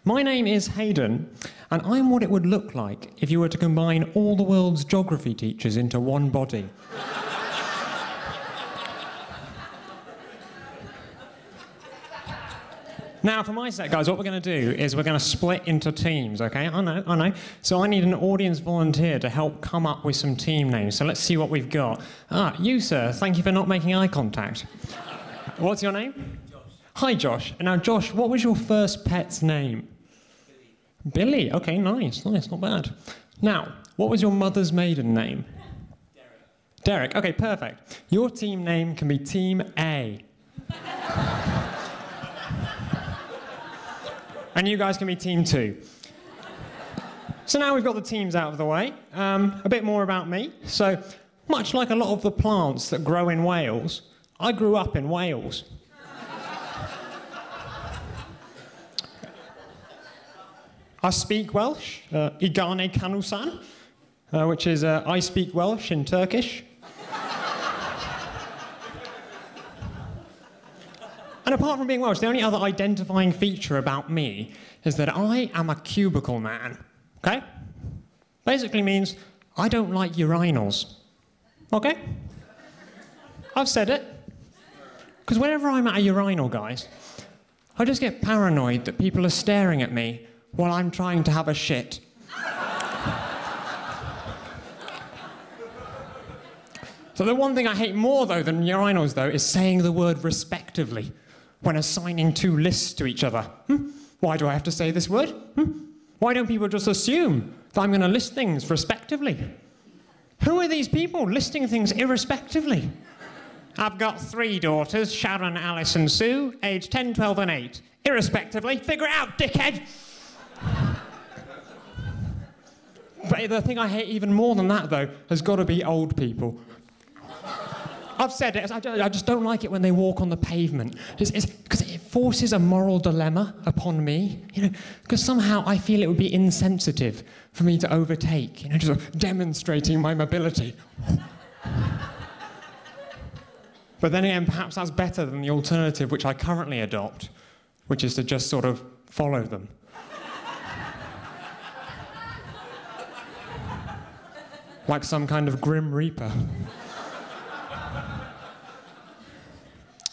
My name is Haydn, and I'm what it would look like if you were to combine all the world's geography teachers into one body. Now, for my set, guys, what we're going to do is we're going to split into teams, okay? I know. So I need an audience volunteer to help come up with some team names. So let's see what we've got. You, sir, thank you for not making eye contact. What's your name? Josh. Hi, Josh. And now, Josh, what was your first pet's name? Billy. Billy. Okay, nice, not bad. Now, what was your mother's maiden name? Derek. Derek. Okay, perfect. Your team name can be Team A. And you guys can be Team 2. So now we've got the teams out of the way, a bit more about me. So, much like a lot of the plants that grow in Wales, I grew up in Wales. I speak Welsh, Igane Kanusan, which is I speak Welsh in Turkish. And apart from being Welsh, the only other identifying feature about me is that I am a cubicle man, okay? Basically means I don't like urinals, okay? I've said it. Because whenever I'm at a urinal, guys, I just get paranoid that people are staring at me while I'm trying to have a shit. So the one thing I hate more, though, than urinals, though, is saying the word respectively when assigning two lists to each other. Why do I have to say this word? Why don't people just assume that I'm going to list things respectively? Who are these people listing things irrespectively? I've got 3 daughters, Sharon, Alice and Sue, aged 10, 12 and 8. Irrespectively, figure it out, dickhead! But the thing I hate even more than that, though, has got to be old people. I've said it, I just don't like it when they walk on the pavement. Because it forces a moral dilemma upon me, you know, because somehow I feel it would be insensitive for me to overtake, you know, just demonstrating my mobility. But then again, perhaps that's better than the alternative which I currently adopt, which is to just sort of follow them. Like some kind of grim reaper.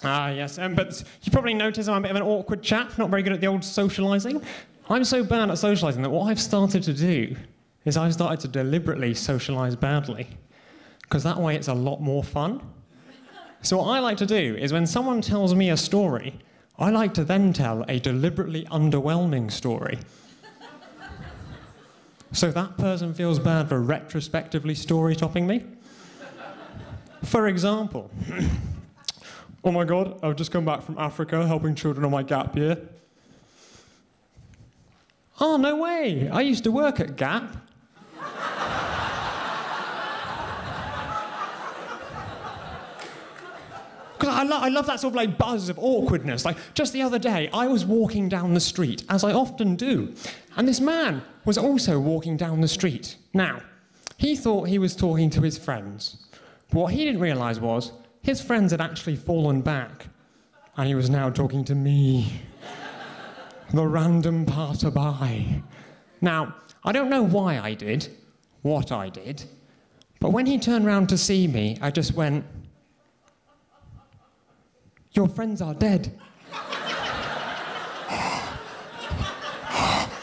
Yes, but you probably noticed I'm a bit of an awkward chap, not very good at the old socialising. I'm so bad at socialising that what I've started to do is I've started to deliberately socialise badly, because that way it's a lot more fun. So what I like to do is when someone tells me a story, I like to then tell a deliberately underwhelming story. So that person feels bad for retrospectively story-topping me. For example, oh my God, I've just come back from Africa helping children on my gap year. Oh, no way, I used to work at Gap. Because I love that sort of like buzz of awkwardness. Like just the other day, I was walking down the street, as I often do, and this man was also walking down the street. Now, he thought he was talking to his friends, but what he didn't realise was his friends had actually fallen back, and he was now talking to me, the random passerby. Now, I don't know why I did what I did, but when he turned round to see me, I just went, "Your friends are dead."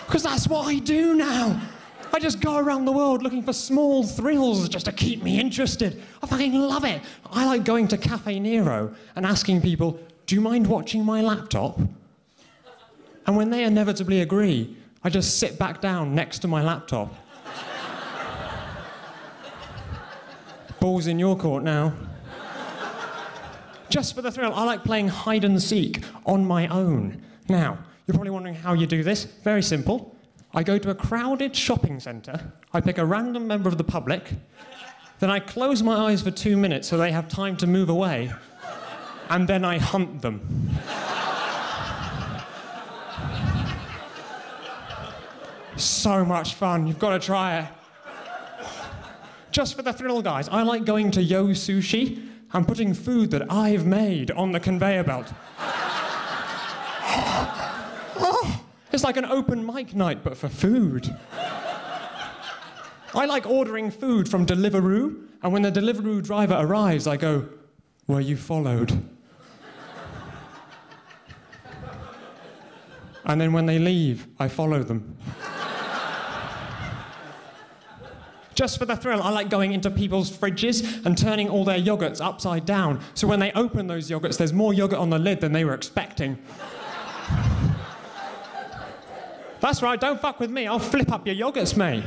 Because that's what I do now. I just go around the world looking for small thrills just to keep me interested. I fucking love it. I like going to Cafe Nero and asking people, "Do you mind watching my laptop?" And when they inevitably agree, I just sit back down next to my laptop. Ball's in your court now. Just for the thrill, I like playing hide and seek on my own. Now, you're probably wondering how you do this. Very simple. I go to a crowded shopping centre, I pick a random member of the public, then I close my eyes for 2 minutes so they have time to move away, and then I hunt them. So much fun, you've got to try it. Just for the thrill, guys, I like going to Yo Sushi and putting food that I've made on the conveyor belt. It's like an open mic night, but for food. I like ordering food from Deliveroo, and when the Deliveroo driver arrives, I go, "Were you followed?" And then when they leave, I follow them. Just for the thrill, I like going into people's fridges and turning all their yogurts upside down, so when they open those yogurts, there's more yogurt on the lid than they were expecting. That's right, don't fuck with me, I'll flip up your yogurts, mate.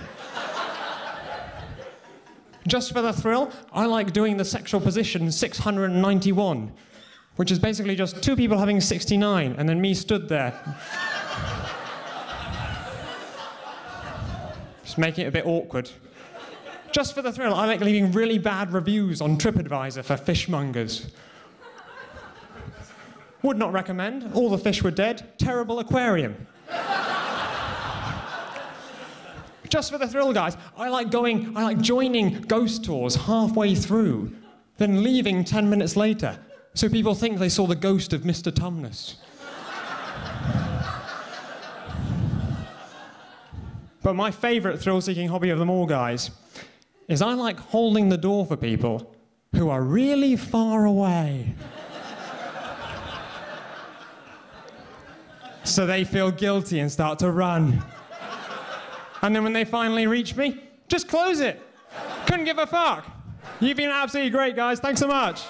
Just for the thrill, I like doing the sexual position 691, which is basically just two people having 69, and then me stood there. Just making it a bit awkward. Just for the thrill, I like leaving really bad reviews on TripAdvisor for fishmongers. Would not recommend, all the fish were dead, terrible aquarium. Just for the thrill, guys, I like joining ghost tours halfway through, then leaving 10 minutes later, so people think they saw the ghost of Mr. Tumnus. But my favourite thrill-seeking hobby of them all, guys, is I like holding the door for people who are really far away. So they feel guilty and start to run. And then when they finally reach me, just close it. Couldn't give a fuck. You've been absolutely great, guys. Thanks so much.